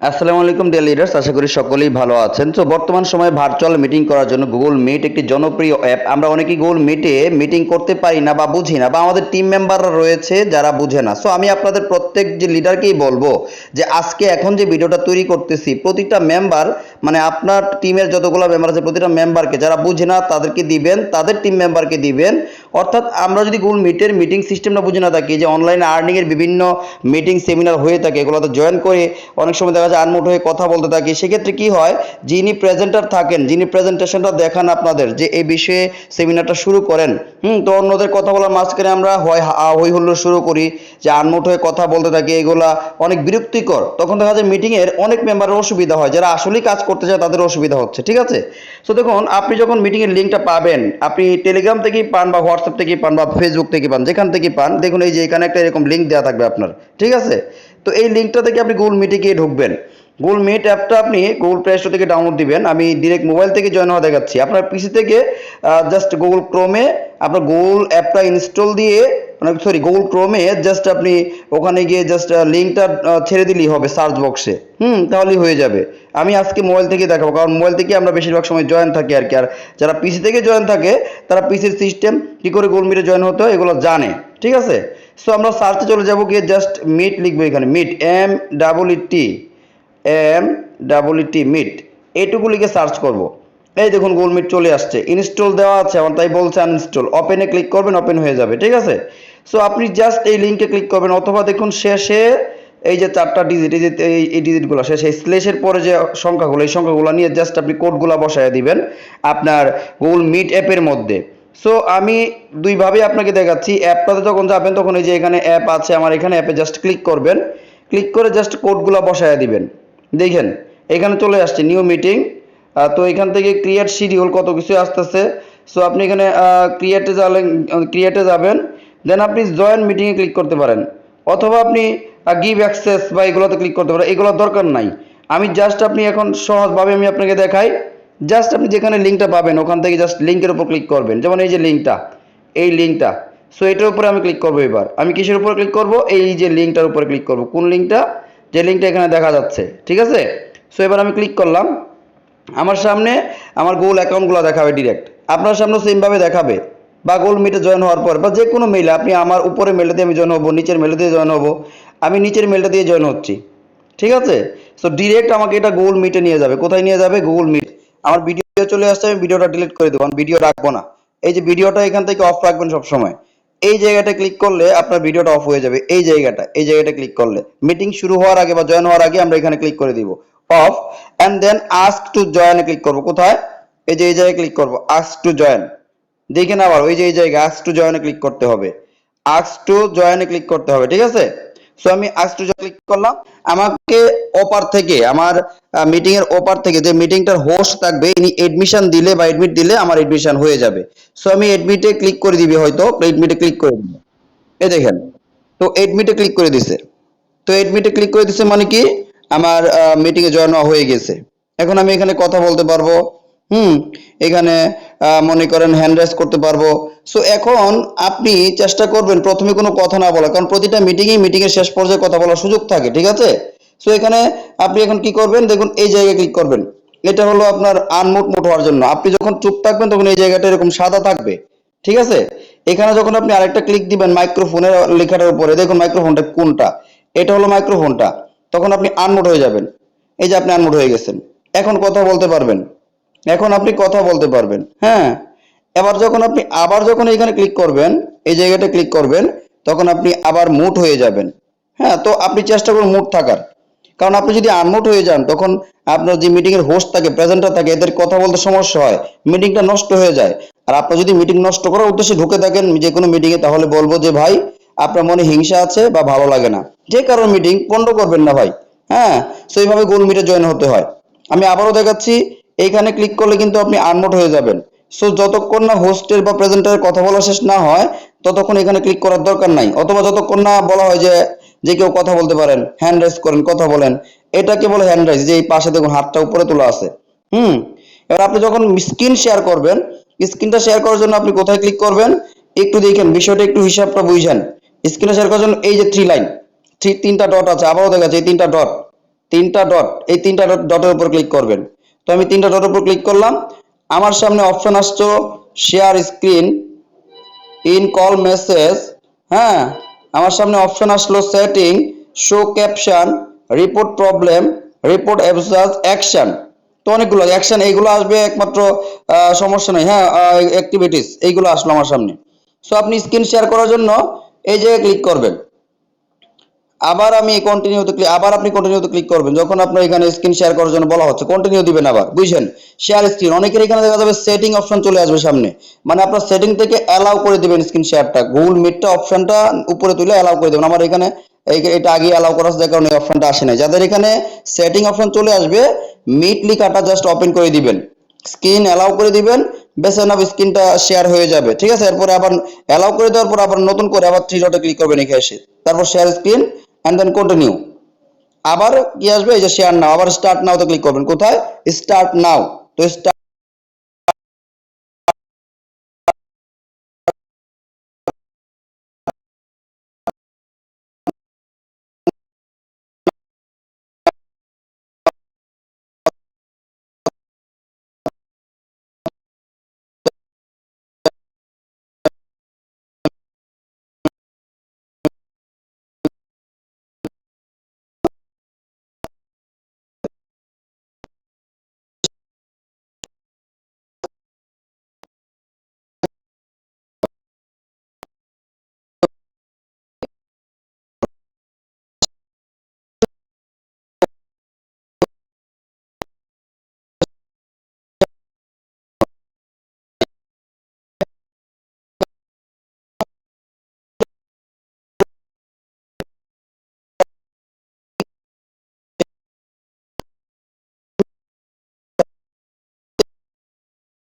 আসসালামু আলাইকুম deer leaders, আশা করি সকলেই ভালো আছেন। তো বর্তমান সময়ে ভার্চুয়াল মিটিং করার জন্য গুগল মিট একটি জনপ্রিয় অ্যাপ। আমরা অনেকেই গুগল মিটে মিটিং করতে পারি না বা বুঝি না, বা আমাদের টিম মেম্বাররা রয়েছে যারা বুঝে না। সো আমি আপনাদের প্রত্যেক যে লিডারকেই বলবো যে আজকে এখন যে ভিডিওটা তৈরি করতেছি, প্রতিটা মেম্বার মানে আপনার টিমের যতগুলো মেম্বার আছে প্রতিটা মেম্বারকে, যারা বুঝে না তাদেরকে দিবেন, তাদের টিম মেম্বারকে দিবেন। অর্থাৎ আমরা যদি গুগল মিটের মিটিং সিস্টেমটা বুঝে না থাকি, যে অনলাইনে আর্নিংয়ের বিভিন্ন মিটিং সেমিনার হয়ে থাকে, এগুলোতে জয়েন করে অনেক সময় দেখা যায় আনমোট হয়ে কথা বলতে থাকি, সেক্ষেত্রে কি হয়, যিনি প্রেজেন্টার থাকেন, যিনি প্রেজেন্টেশনটা দেখান আপনাদের, যে এই বিষয়ে সেমিনারটা শুরু করেন, তো অন্যদের কথা বলার মাঝখানে আমরা হয় হই হুল্লোড় শুরু করি, যে আনমোট হয়ে কথা বলতে থাকি, এগুলা অনেক বিরক্তিকর। তখন দেখা যায় মিটিংয়ের অনেক মেম্বারের অসুবিধা হয়, যারা আসলেই কাজ করতে চায় তাদের অসুবিধা হচ্ছে। ঠিক আছে? সো দেখুন, আপনি যখন মিটিংয়ের লিঙ্কটা পাবেন, আপনি টেলিগ্রাম থেকেই পান বা হোয়াটসঅ্যাপ থেকেই পান বা ফেসবুক থেকে পান, যেখান থেকে পান, দেখুন এই যে এখানে একটা এরকম লিঙ্ক দেওয়া থাকবে আপনার। ঠিক আছে? তো এই লিঙ্কটা থেকে আপনি গুগল মিটে গিয়ে ঢুকবেন। গুগল মিট অ্যাপটা আপনি গুগল প্লে স্টোর থেকে ডাউনলোড দিবেন। আমি ডিরেক্ট মোবাইল থেকে জয়েন হওয়া দেখাচ্ছি। আপনার পিসি থেকে জাস্ট গুগল ক্রোমে আপনার গুগল অ্যাপটা ইনস্টল দিয়ে, মানে সরি গুগল ক্রোমে জাস্ট আপনি ওখানে গিয়ে জাস্ট লিঙ্কটা ছেড়ে দিলেই হবে সার্চ বক্সে। তাহলেই হয়ে যাবে। আমি আজকে মোবাইল থেকে দেখাবো, কারণ মোবাইল থেকে আমরা বেশিরভাগ সময় জয়েন থাকি আর কি। আর যারা পিসি থেকে জয়েন থাকে তারা পিসির সিস্টেম কী করে গুগল মিটে জয়েন হতে হয় এগুলো জানে। ঠিক আছে? সো আমরা সার্চে চলে যাবো, গিয়ে জাস্ট মিট লিখবো, এখানে meet M double E T meet, এইটুকু লিখে সার্চ করব। এই দেখুন গুগল মিট চলে আসছে, ইনস্টল দেওয়া আছে আমার, তাই বলছে আনইনস্টল। ওপেনে ক্লিক করবেন, ওপেন হয়ে যাবে। ঠিক আছে? সো আপনি জাস্ট এই লিঙ্কে ক্লিক করবেন, অথবা দেখুন শেষে এই যে চারটা ডিজিট, এই যে এই ডিজিটগুলো শেষে স্ল্যাশের পরে যে সংখ্যাগুলো, এই সংখ্যাগুলো নিয়ে জাস্ট আপনি কোডগুলো বসায় দিবেন আপনার গুগল মিট অ্যাপের মধ্যে। সো আমি দুইভাবে আপনাকে দেখাচ্ছি। অ্যাপটাতে যখন যাবেন তখন এই যে এখানে অ্যাপ আছে আমার, এখানে অ্যাপে জাস্ট ক্লিক করবেন, ক্লিক করে জাস্ট কোডগুলো বসায় দিবেন। দেখেন এখানে চলে আসছে নিউ মিটিং। তো এখান থেকে ক্রিয়েট শিডিউল কত কিছু আসতেছে। সো আপনি এখানে ক্রিয়েটে যাবেন, দেন আপনি জয়েন মিটিংয়ে ক্লিক করতে পারেন, অথবা আপনি গিভ অ্যাক্সেস বা এগুলোতে ক্লিক করতে পারেন। এগুলোর দরকার নাই। আমি জাস্ট আপনি এখন সহজভাবে আমি আপনাকে দেখাই। জাস্ট আপনি যেখানে লিঙ্কটা পাবেন ওখান থেকে জাস্ট লিঙ্কের উপর ক্লিক করবেন, যেমন এই যে লিঙ্কটা, এই লিঙ্কটা। সো এটার উপরে আমি ক্লিক করবো। এবার আমি কিসের উপরে ক্লিক করব? এই যে লিঙ্কটার উপরে ক্লিক করব। কোন লিঙ্কটা? যে লিঙ্কটা এখানে দেখা যাচ্ছে। ঠিক আছে? সো এবার আমি ক্লিক করলাম, আমার সামনে আমার গুগল অ্যাকাউন্টগুলো দেখাবে ডিরেক্ট। আপনার সামনে সেমভাবে দেখাবে, বা গুগল মিটে জয়েন হওয়ার পর বা যে কোনো মেইলে, আপনি আমার উপরে মেলটা দিয়ে আমি জয়েন হবো, নিচের মেলটা দিয়ে জয়েন হবো। আমি নিচের মেলটা দিয়ে জয়েন হচ্ছি। ঠিক আছে? সো ডিরেক্ট আমাকে এটা গুগল মিটে নিয়ে যাবে। কোথায় নিয়ে যাবে? Google meet. আমার ভিডিও চলে আসছে, আমি ভিডিওটা ডিলিট করে দেবো, আমি ভিডিও রাখবো না। এই যে ভিডিওটা এখান থেকে অফ রাখবেন সবসময়। এই জায়গাটা ক্লিক করলে আপনার ভিডিওটা অফ হয়ে যাবে। এই জায়গাটা ক্লিক করলে মিটিং শুরু হওয়ার আগে বা জয়েন হওয়ার আগে আমরা এখানে ক্লিক করে দিব off. And then ask to join এ ক্লিক করব। কোথায়? এই যে এই জায়গায় ক্লিক করব, আস্ক টু জয়েন। দেখেন আবার ওই যে এই জায়গায় আস্ক টু জয়েন এ ক্লিক করতে হবে, আস্ক টু জয়েন এ ক্লিক করতে হবে। ঠিক আছে? সো আমি আস্ক টু জয়েন ক্লিক করলাম। আমাকে ওপার থেকে, আমার মিটিং এর ওপার থেকে যে মিটিংটার হোস্ট থাকবে, ইনি এডমিশন দিলে বা এডমিট দিলে আমার এডমিশন হয়ে যাবে। সো আমি এডমিটে ক্লিক করে দিবি, হয়তো এডমিটে ক্লিক করে দিব। এই দেখেন, তো এডমিটে ক্লিক করে দিছে। তো এডমিটে ক্লিক করে দিছে মানে কি, আমার মিটিং এ জয়েন হয়ে গেছে। এখন আমি এখানে কথা বলতে পারবো। হুম এখানে মনে করেন হ্যান্ড রাইজ করতে পারবো। সো এখন আপনি চেষ্টা করবেন প্রথমে কোনো কথা না বলা, কারণ প্রতিটা মিটিং এর শেষ পর্যায়ে কথা বলার সুযোগ থাকে। ঠিক আছে? সো এখানে আপনি এখন কি করবেন, দেখুন এই জায়গায় ক্লিক করবেন। এটা হলো আপনার আনমিউট মোড হওয়ার জন্য। আপনি যখন চুপ থাকবেন তখন এই জায়গাটা এরকম সাদা থাকবে। ঠিক আছে? এখানে যখন আপনি আরেকটা ক্লিক দিবেন মাইক্রোফোনের লেখাটার উপরে, দেখুন মাইক্রোফোনটা কোনটা, এটা হলো মাইক্রোফোনটা, তখন আপনি আনমিউট হয়ে যাবেন। এই যে আপনি আনমিউট হয়ে গেছেন, এখন কথা বলতে পারবেন। এখন আপনি কথা বলতে পারবেন। হ্যাঁ, এবার যখন আপনি আবার যখন এখানে ক্লিক করবেন, এই জায়গাটা ক্লিক করবেন, তখন আপনি আবার মুট হয়ে যাবেন। হ্যাঁ, তো আপনি চেষ্টা করুন মুট থাকার, কারণ আপনি যদি আনমিউট হয়ে যান তখন আপনার যে মিটিং এর হোস্ট থাকে, প্রেজেন্টার থাকে, এদের কথা বলতে সমস্যা হয়, মিটিংটা নষ্ট হয়ে যায়। আর আপনি যদি মিটিং নষ্ট করার উদ্দেশ্যে ঢুকে থাকেন যে কোনো মিটিং এ, তাহলে বলবো যে ভাই আপনার মনে হিংসা আছে বা ভালো লাগে না, যে কারণ মিটিং পন্ড করবেন না ভাই। হ্যাঁ, সো এইভাবে গোল মিটে জয়েন হতে হয়। আমি আবারও দেখাচ্ছি, এইখানে ক্লিক করলে কিন্তু আপনি আনমিউট হয়ে যাবেন। সো যতক্ষণ না হোস্টের বা প্রেজেন্টারের কথা বলা শেষ না হয় ততক্ষণ এখানে ক্লিক করার দরকার নাই, অথবা যতক্ষণ না বলা হয় যে যে কেউ কথা বলতে পারেন, হ্যান্ড রাইজ করেন, কথা বলেন। এটাকে বলে হ্যান্ড রাইজ, যে এই পাশে দেখুন হাতটা উপরে তোলা আছে। হুম এবার আপনি যখন স্ক্রিন শেয়ার করবেন, স্ক্রিনটা শেয়ার করার জন্য আপনি কোথায় ক্লিক করবেন, একটু দেখেন বিষয়টা, একটু হিসাবটা বুঝেন। স্ক্রিনে শেয়ার করার জন্য এই যে থ্রি লাইন, তিনটা ডট আছে, আবারও দেখাচ্ছে এই তিনটা ডট, তিনটা ডট, এই তিনটা ডটের উপর ক্লিক করবেন। তো আমি তিনটা ডটের উপর ক্লিক করলাম, আমার সামনে অপশন আসছে share screen, in call message, হ্যাঁ, আমার সামনে অপশন আসলো setting, show caption, report problem, report abuse, action. তো অনেকগুলো অ্যাকশন, এইগুলো আসবে একমাত্র, সমস্যা নেই, হ্যাঁ, অ্যাক্টিভিটিস এইগুলো আসলো আমার সামনে। সো আপনি স্ক্রিন শেয়ার করার জন্য এই জায়গায় ক্লিক করবেন, আবার আমি কন্টিনিউতে ক্লিক, আবার আপনি কন্টিনিউতে ক্লিক করবেন। যখন আপনার এখানে স্ক্রিন শেয়ার করার জন্য বলা হচ্ছে কন্টিনিউ দিবেন আবার, বুঝছেন? শেয়ার স্ক্রিন, অনেকের এখানে দেখা যাবে সেটিং অপশন চলে আসবে সামনে, মানে আপনার সেটিং থেকে অ্যালাউ করে দিবেন স্ক্রিন শেয়ারটা, গুগল মিটটা অপশনটা উপরে তুলে অ্যালাউ করে দেবেন। আমার এখানে এটা আগে অ্যালাউ করা আছে, যার কারণে এই অপশনটা আসে নাই। যাদের এখানে সেটিং অপশন চলে আসবে, মিট লিখাটা জাস্ট ওপেন করে দিবেন, স্ক্রিন অ্যালাউ করে দিবেন, বেশ এনাফ, স্ক্রিনটা শেয়ার হয়ে যাবে, ঠিক আছে? এরপরে আবার অ্যালাউ করে দেওয়ার পর আবার নতুন করে আবার থ্রি ডটে ক্লিক করবেন এখানে এসে, তারপর share screen and then continue. আবার কি আসবে, এই যে শেয়ার নাও, আবার স্টার্ট নাও তে ক্লিক করবেন। কোথায়? Start now. তো স্টার্ট